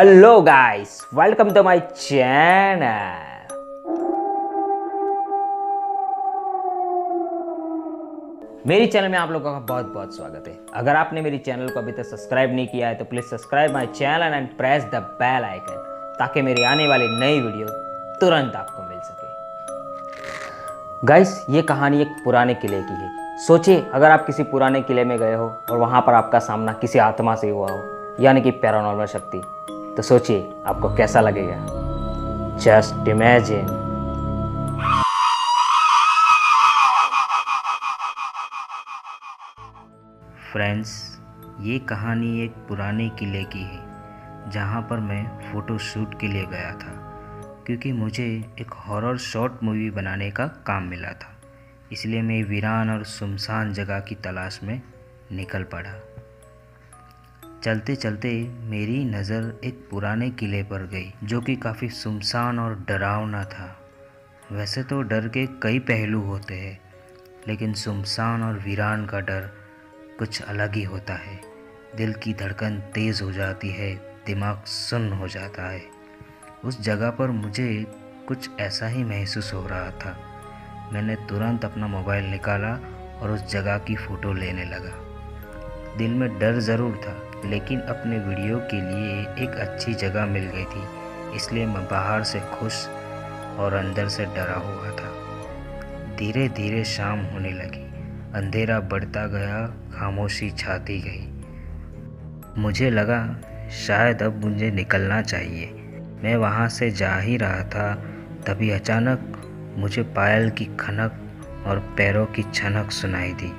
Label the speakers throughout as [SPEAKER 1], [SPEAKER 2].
[SPEAKER 1] Hello guys, welcome to my channel. मेरी channel में आप लोगों का बहुत बहुत स्वागत है। अगर आपने मेरी चैनल को अभी तक सब्सक्राइब नहीं किया है तो please subscribe my channel and press the bell icon ताकि मेरी आने वाली नई वीडियो तुरंत आपको मिल सके। गाइस, ये कहानी एक पुराने किले की है। सोचिए, अगर आप किसी पुराने किले में गए हो और वहां पर आपका सामना किसी आत्मा से हुआ हो, यानी कि पैरानॉर्मल शक्ति, तो सोचिए आपको कैसा लगेगा। Just imagine.
[SPEAKER 2] फ्रेंड्स, ये कहानी एक पुराने किले की है जहाँ पर मैं फ़ोटो शूट के लिए गया था, क्योंकि मुझे एक हॉरर शॉर्ट मूवी बनाने का काम मिला था। इसलिए मैं वीरान और सुनसान जगह की तलाश में निकल पड़ा। चलते चलते मेरी नज़र एक पुराने किले पर गई जो कि काफ़ी सुनसान और डरावना था। वैसे तो डर के कई पहलू होते हैं, लेकिन सुनसान और वीरान का डर कुछ अलग ही होता है। दिल की धड़कन तेज़ हो जाती है, दिमाग सुन्न हो जाता है। उस जगह पर मुझे कुछ ऐसा ही महसूस हो रहा था। मैंने तुरंत अपना मोबाइल निकाला और उस जगह की फ़ोटो लेने लगा। दिल में डर ज़रूर था, लेकिन अपने वीडियो के लिए एक अच्छी जगह मिल गई थी, इसलिए मैं बाहर से खुश और अंदर से डरा हुआ था। धीरे धीरे शाम होने लगी, अंधेरा बढ़ता गया, खामोशी छाती गई। मुझे लगा शायद अब मुझे निकलना चाहिए। मैं वहाँ से जा ही रहा था, तभी अचानक मुझे पायल की खनक और पैरों की छनक सुनाई दी।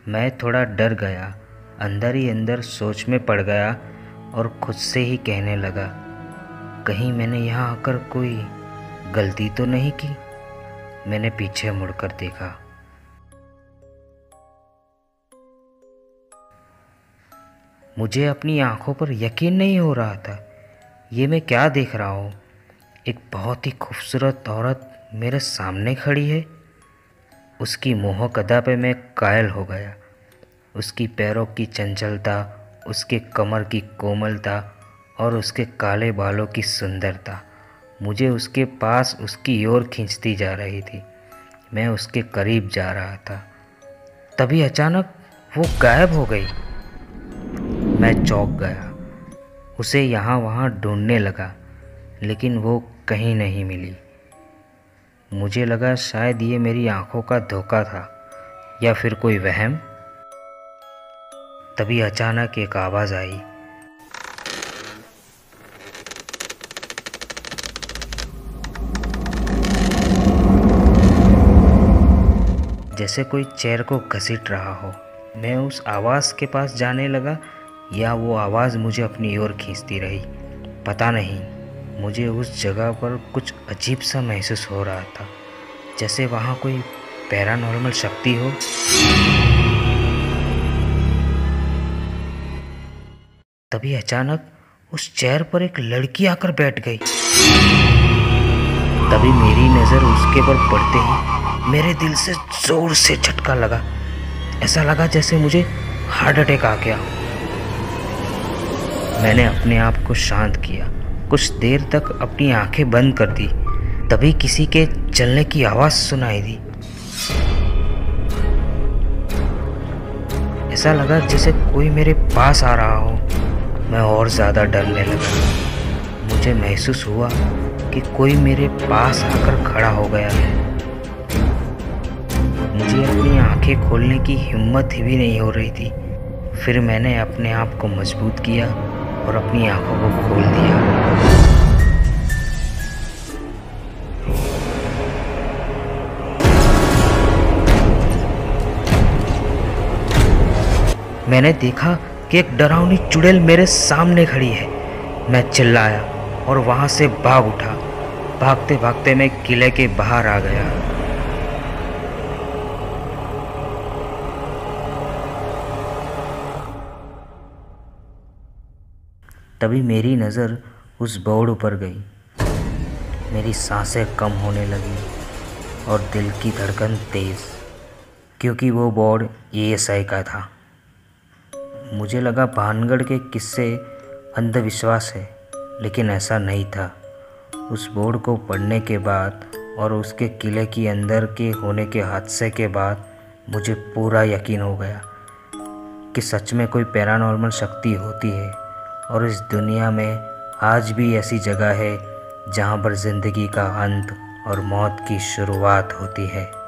[SPEAKER 2] मैं थोड़ा डर गया, अंदर ही अंदर सोच में पड़ गया और खुद से ही कहने लगा, कहीं मैंने यहाँ आकर कोई गलती तो नहीं की। मैंने पीछे मुड़कर देखा। मुझे अपनी आंखों पर यकीन नहीं हो रहा था। ये मैं क्या देख रहा हूँ? एक बहुत ही खूबसूरत औरत मेरे सामने खड़ी है। उसकी मोहक अदा पे मैं कायल हो गया। उसकी पैरों की चंचलता, उसके कमर की कोमलता और उसके काले बालों की सुंदरता मुझे उसके पास उसकी ओर खींचती जा रही थी। मैं उसके करीब जा रहा था, तभी अचानक वो गायब हो गई। मैं चौंक गया, उसे यहाँ वहाँ ढूंढने लगा, लेकिन वो कहीं नहीं मिली। मुझे लगा शायद ये मेरी आंखों का धोखा था या फिर कोई वहम। तभी अचानक एक आवाज़ आई। जैसे कोई चेयर को घसीट रहा हो। मैं उस आवाज़ के पास जाने लगा, या वो आवाज़ मुझे अपनी ओर खींचती रही। पता नहीं, मुझे उस जगह पर कुछ अजीब सा महसूस हो रहा था, जैसे वहाँ कोई पैरानॉर्मल शक्ति हो। तभी अचानक उस चेयर पर एक लड़की आकर बैठ गई। तभी मेरी नज़र उसके पर पड़ते ही मेरे दिल से जोर से झटका लगा। ऐसा लगा जैसे मुझे हार्ट अटैक आ गया। मैंने अपने आप को शांत किया, कुछ देर तक अपनी आंखें बंद कर दी। तभी किसी के चलने की आवाज़ सुनाई दी। ऐसा लगा जैसे कोई मेरे पास आ रहा हो। मैं और ज़्यादा डरने लगा। मुझे महसूस हुआ कि कोई मेरे पास आकर खड़ा हो गया है। मुझे अपनी आंखें खोलने की हिम्मत भी नहीं हो रही थी। फिर मैंने अपने आप को मजबूत किया और अपनी आंखों को खोल दिया। मैंने देखा कि एक डरावनी चुड़ैल मेरे सामने खड़ी है। मैं चिल्लाया और वहां से भाग उठा। भागते भागते मैं किले के बाहर आ गया। तभी मेरी नज़र उस बोर्ड पर गई। मेरी सांसें कम होने लगी और दिल की धड़कन तेज़, क्योंकि वो बोर्ड एएसआई का था। मुझे लगा भानगढ़ के किस्से अंधविश्वास है, लेकिन ऐसा नहीं था। उस बोर्ड को पढ़ने के बाद और उसके किले के अंदर के होने के हादसे के बाद मुझे पूरा यकीन हो गया कि सच में कोई पैरानॉर्मल शक्ति होती है और इस दुनिया में आज भी ऐसी जगह है जहाँ पर ज़िंदगी का अंत और मौत की शुरुआत होती है।